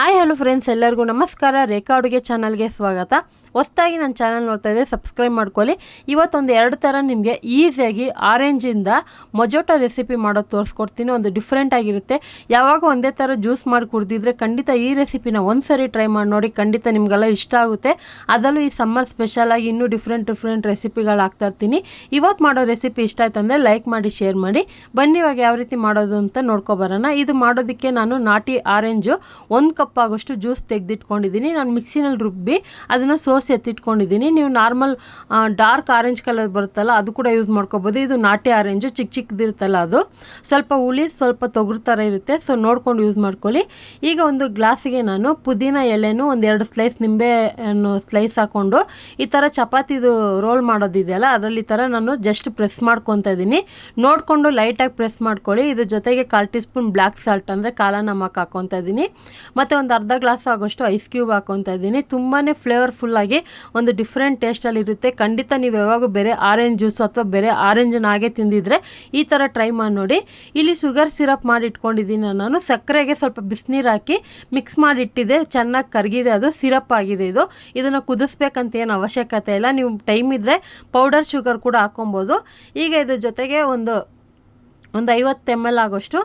Hi hello friends, ಎಲ್ಲರಿಗೂ ನಮಸ್ಕಾರ. ರೇಖಾ ಅಡುಗೆ ಚಾನಲ್ಗೆ ಸ್ವಾಗತ. ಹೊಸದಾಗಿ ನನ್ನ ಚಾನಲ್ ನೋಡ್ತಾ ಇದ್ದೆ, ಸಬ್ಸ್ಕ್ರೈಬ್ ಮಾಡ್ಕೊಳ್ಳಿ. ಇವತ್ತೊಂದು 2 ಥರ ನಿಮಗೆ ಈಸಿಯಾಗಿ ಆರೆಂಜಿಂದ ಮೊಜೋಟೋ ರೆಸಿಪಿ ಮಾಡೋದು ತೋರಿಸ್ಕೊಡ್ತೀನಿ. ಒಂದು ಡಿಫ್ರೆಂಟ್ ಆಗಿರುತ್ತೆ. ಯಾವಾಗ ಒಂದೇ ಥರ ಜ್ಯೂಸ್ ಮಾಡಿ ಕುಡ್ದಿದ್ರೆ ಖಂಡಿತ ಈ ರೆಸಿಪಿನ ಒಂದ್ಸರಿ ಟ್ರೈ ಮಾಡಿ ನೋಡಿ, ಖಂಡಿತ ನಿಮಗೆಲ್ಲ ಇಷ್ಟ ಆಗುತ್ತೆ. ಅದರಲ್ಲೂ ಈ ಸಮ್ಮರ್ ಸ್ಪೆಷಲಾಗಿ ಇನ್ನೂ ಡಿಫ್ರೆಂಟ್ ರೆಸಿಪಿಗಳು ಹಾಕ್ತಾ ಇರ್ತೀನಿ. ಇವತ್ತು ಮಾಡೋ ರೆಸಿಪಿ ಇಷ್ಟ ಆಯ್ತು ಅಂದರೆ ಲೈಕ್ ಮಾಡಿ, ಶೇರ್ ಮಾಡಿ. ಬನ್ನಿ ಇವಾಗ ಯಾವ ರೀತಿ ಮಾಡೋದು ಅಂತ ನೋಡ್ಕೊಬರೋಣ. ಇದು ಮಾಡೋದಕ್ಕೆ ನಾನು ನಾಟಿ ಆರೆಂಜು 1 ಕಪ್ ಆಗೋಷ್ಟು ಜ್ಯೂಸ್ ತೆಗೆದಿಟ್ಕೊಂಡಿದ್ದೀನಿ. ನಾನು ಮಿಕ್ಸಿನಲ್ಲಿ ರುಬ್ಬಿ ಅದನ್ನು ಸೋಸಿ ಎತ್ತಿಟ್ಕೊಂಡಿದ್ದೀನಿ. ನೀವು ನಾರ್ಮಲ್ ಡಾರ್ಕ್ ಆರೆಂಜ್ ಕಲರ್ ಬರುತ್ತಲ್ಲ ಅದು ಕೂಡ ಯೂಸ್ ಮಾಡ್ಕೋಬೋದು. ಇದು ನಾಟಿ ಆರೆಂಜು ಚಿಕ್ಕದಿರುತ್ತಲ್ಲ ಅದು ಸ್ವಲ್ಪ ಹುಳಿ, ಸ್ವಲ್ಪ ತೊಗರು ಥರ ಇರುತ್ತೆ. ಸೊ ನೋಡ್ಕೊಂಡು ಯೂಸ್ ಮಾಡ್ಕೊಳ್ಳಿ. ಈಗ ಒಂದು ಗ್ಲಾಸಿಗೆ ನಾನು ಪುದೀನ ಎಲೆನೂ 1-2 ಸ್ಲೈಸ್ ನಿಂಬೆಯನ್ನು ಸ್ಲೈಸ್ ಹಾಕ್ಕೊಂಡು ಈ ಥರ ಚಪಾತಿದು ರೋಲ್ ಮಾಡೋದಿದೆಯಲ್ಲ ಅದರಲ್ಲಿ ಈ ಥರ ನಾನು ಜಸ್ಟ್ ಪ್ರೆಸ್ ಮಾಡ್ಕೊತಾ ಇದ್ದೀನಿ. ನೋಡಿಕೊಂಡು ಲೈಟಾಗಿ ಪ್ರೆಸ್ ಮಾಡ್ಕೊಳ್ಳಿ. ಇದ್ರ ಜೊತೆಗೆ 1/4 ಟೀ ಸ್ಪೂನ್ ಬ್ಲ್ಯಾಕ್ ಸಾಲ್ಟ್ ಅಂದರೆ ಕಾಲ ನಮಕ್ ಹಾಕ್ಕೊತಾ ಇದ್ದೀನಿ. ಮತ್ತು ಒಂದು ಅರ್ಧ ಗ್ಲಾಸ್ ಆಗೋಷ್ಟು ಐಸ್ ಕ್ಯೂಬ್ ಹಾಕ್ಕೊತಾ ಇದ್ದೀನಿ. ತುಂಬಾ ಫ್ಲೇವರ್ಫುಲ್ಲಾಗಿ ಒಂದು ಡಿಫ್ರೆಂಟ್ ಟೇಸ್ಟಲ್ಲಿ ಇರುತ್ತೆ. ಖಂಡಿತ ನೀವು ಯಾವಾಗ ಬೇರೆ ಆರೆಂಜ್ ಜ್ಯೂಸ್ ಅಥವಾ ಬೇರೆ ಆರೆಂಜನ್ನು ಹಾಗೆ ತಿಂದಿದ್ರೆ ಈ ಥರ ಟ್ರೈ ಮಾಡಿ ನೋಡಿ. ಇಲ್ಲಿ ಶುಗರ್ ಸಿರಪ್ ಮಾಡಿ ಇಟ್ಕೊಂಡಿದ್ದೀನಿ ನಾನು. ಸಕ್ಕರೆಗೆ ಸ್ವಲ್ಪ ಬಿಸಿನೀರು ಹಾಕಿ ಮಿಕ್ಸ್ ಮಾಡಿಟ್ಟಿದೆ, ಚೆನ್ನಾಗಿ ಕರಗಿದೆ, ಅದು ಸಿರಪ್ ಆಗಿದೆ. ಇದನ್ನು ಕುದಿಸ್ಬೇಕಂತ ಏನು ಅವಶ್ಯಕತೆ ಇಲ್ಲ. ನೀವು ಟೈಮ್ ಇದ್ದರೆ ಪೌಡರ್ ಶುಗರ್ ಕೂಡ ಹಾಕೊಬೋದು. ಈಗ ಇದ್ರ ಜೊತೆಗೆ ಒಂದು 50 ml ಆಗೋಷ್ಟು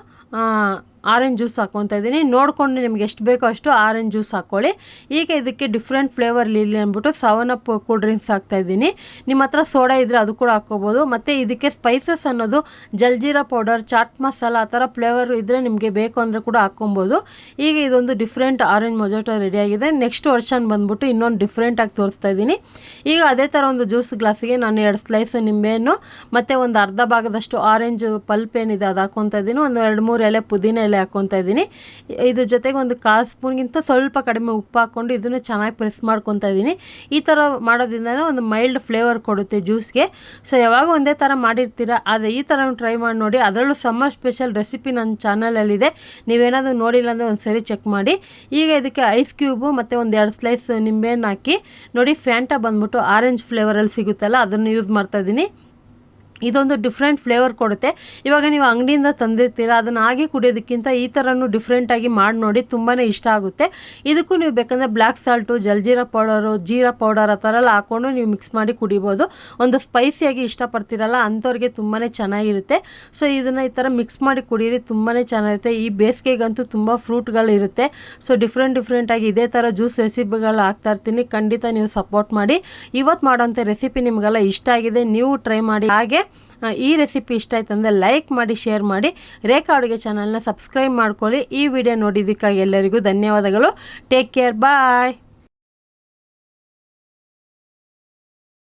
ಆರೆಂಜ್ ಜ್ಯೂಸ್ ಹಾಕ್ಕೊತಾ ಇದ್ದೀನಿ. ನೋಡಿಕೊಂಡು ನಿಮ್ಗೆ ಎಷ್ಟು ಬೇಕೋ ಅಷ್ಟು ಆರೆಂಜ್ ಜ್ಯೂಸ್ ಹಾಕ್ಕೊಳ್ಳಿ. ಈಗ ಇದಕ್ಕೆ ಡಿಫ್ರೆಂಟ್ ಫ್ಲೇವರ್ ಇರಲಿ ಅಂದ್ಬಿಟ್ಟು 7 ಅಪ್ ಕೂಲ್ ಡ್ರಿಂಕ್ಸ್ ಹಾಕ್ತಾಯಿದ್ದೀನಿ. ನಿಮ್ಮ ಹತ್ರ ಸೋಡಾ ಇದ್ದರೆ ಅದು ಕೂಡ ಹಾಕ್ಕೋಬೋದು. ಮತ್ತು ಇದಕ್ಕೆ ಸ್ಪೈಸಸ್ ಅನ್ನೋದು ಜಲ್ಜೀರಾ ಪೌಡರ್, ಚಾಟ್ ಮಸಾಲ ಆ ಥರ ಫ್ಲೇವರ್ ಇದ್ದರೆ ನಿಮಗೆ ಬೇಕು ಅಂದರೆ ಕೂಡ ಹಾಕ್ಕೊಬೋದು. ಈಗ ಇದೊಂದು ಡಿಫ್ರೆಂಟ್ ಆರೆಂಜ್ ಮೊಜೋಟೋ ರೆಡಿಯಾಗಿದೆ. ನೆಕ್ಸ್ಟ್ ವರ್ಷನ್ ಬಂದ್ಬಿಟ್ಟು ಇನ್ನೊಂದು ಡಿಫ್ರೆಂಟಾಗಿ ತೋರಿಸ್ತಾ ಇದ್ದೀನಿ. ಈಗ ಅದೇ ಥರ ಒಂದು ಜ್ಯೂಸ್ ಗ್ಲಾಸಿಗೆ ನಾನು 2 ಸ್ಲೈಸ್ ನಿಂಬೆಹಣ್ಣು ಮತ್ತು ಒಂದು ಅರ್ಧ ಭಾಗದಷ್ಟು ಆರೆಂಜ್ ಪಲ್ಪ್ ಏನಿದೆ ಅದು ಹಾಕ್ಕೊತಾ ಇದ್ದೀನಿ. ಒಂದು 2-3 ಎಲೆ ಪುದೀನ ಎಲೆ ಹಾಕ್ಕೊತಾ ಇದ್ದೀನಿ. ಇದ್ರ ಜೊತೆಗೆ ಒಂದು 1/4 ಸ್ಪೂನ್ಗಿಂತ ಸ್ವಲ್ಪ ಕಡಿಮೆ ಉಪ್ಪು ಹಾಕ್ಕೊಂಡು ಇದನ್ನು ಚೆನ್ನಾಗಿ ಪ್ರೆಸ್ ಮಾಡ್ಕೊತಾ ಇದ್ದೀನಿ. ಈ ಥರ ಮಾಡೋದ್ರಿಂದ ಒಂದು ಮೈಲ್ಡ್ ಫ್ಲೇವರ್ ಕೊಡುತ್ತೆ ಜ್ಯೂಸ್ಗೆ. ಸೊ ಯಾವಾಗ ಒಂದೇ ಥರ ಮಾಡಿರ್ತೀರ, ಆದರೆ ಈ ಥರ ಟ್ರೈ ಮಾಡಿ ನೋಡಿ. ಅದರಲ್ಲೂ ಸಮ್ಮರ್ ಸ್ಪೆಷಲ್ ರೆಸಿಪಿ ನನ್ನ ಚಾನಲಲ್ಲಿದೆ. ನೀವೇನಾದರೂ ನೋಡಿಲ್ಲ ಅಂದರೆ ಒಂದು ಸರಿ ಚೆಕ್ ಮಾಡಿ. ಈಗ ಇದಕ್ಕೆ ಐಸ್ ಕ್ಯೂಬು ಮತ್ತು 1-2 ಸ್ಲೈಸ್ ನಿಂಬೆಹಣ್ಣು ಹಾಕಿ ನೋಡಿ. ಫ್ಯಾಂಟಾ ಬಂದ್ಬಿಟ್ಟು ಆರೆಂಜ್ ಫ್ಲೇವರಲ್ಲಿ ಸಿಗುತ್ತಲ್ಲ ಅದನ್ನು ಯೂಸ್ ಮಾಡ್ತಾಯಿದ್ದೀನಿ. ಇದೊಂದು ಡಿಫ್ರೆಂಟ್ ಫ್ಲೇವರ್ ಕೊಡುತ್ತೆ. ಇವಾಗ ನೀವು ಅಂಗಡಿಯಿಂದ ತಂದಿರ್ತೀರ, ಅದನ್ನು ಹಾಗೆ ಕುಡಿಯೋದಕ್ಕಿಂತ ಈ ಥರನೂ ಡಿಫ್ರೆಂಟಾಗಿ ಮಾಡಿ ನೋಡಿ, ತುಂಬಾ ಇಷ್ಟ ಆಗುತ್ತೆ. ಇದಕ್ಕೂ ನೀವು ಬೇಕಂದರೆ ಬ್ಲ್ಯಾಕ್ ಸಾಲ್ಟು, ಜಲ್ಜೀರಾ ಪೌಡರು, ಜೀರಾ ಪೌಡರ್ ಆ ಥರ ಎಲ್ಲ ಹಾಕ್ಕೊಂಡು ನೀವು ಮಿಕ್ಸ್ ಮಾಡಿ ಕುಡಿಬೋದು. ಒಂದು ಸ್ಪೈಸಿಯಾಗಿ ಇಷ್ಟಪಡ್ತೀರಲ್ಲ ಅಂಥವ್ರಿಗೆ ತುಂಬಾ ಚೆನ್ನಾಗಿರುತ್ತೆ. ಸೊ ಇದನ್ನು ಈ ಥರ ಮಿಕ್ಸ್ ಮಾಡಿ ಕುಡೀರಿ, ತುಂಬಾ ಚೆನ್ನಾಗಿರುತ್ತೆ. ಈ ಬೇಸಿಗೆಗಂತೂ ತುಂಬ ಫ್ರೂಟ್ಗಳಿರುತ್ತೆ. ಸೊ ಡಿಫ್ರೆಂಟಾಗಿ ಇದೇ ಥರ ಜ್ಯೂಸ್ ರೆಸಿಪಿಗಳು ಹಾಕ್ತಾಯಿರ್ತೀನಿ. ಖಂಡಿತ ನೀವು ಸಪೋರ್ಟ್ ಮಾಡಿ. ಇವತ್ತು ಮಾಡೋಂಥ ರೆಸಿಪಿ ನಿಮಗೆಲ್ಲ ಇಷ್ಟ ಆಗಿದೆ, ನೀವು ಟ್ರೈ ಮಾಡಿ. ಹಾಗೆ ಈ ರೆಸಿಪಿ ಇಷ್ಟ ಆಯ್ತು ಅಂದರೆ ಲೈಕ್ ಮಾಡಿ, ಶೇರ್ ಮಾಡಿ. ರೇಖಾ ಅಡುಗೆ ಚಾನಲ್ನ ಸಬ್ಸ್ಕ್ರೈಬ್ ಮಾಡ್ಕೊಳ್ಳಿ. ಈ ವಿಡಿಯೋ ನೋಡಿದ್ದಕ್ಕಾಗಿ ಎಲ್ಲರಿಗೂ ಧನ್ಯವಾದಗಳು. ಟೇಕ್ ಕೇರ್, ಬಾಯ್.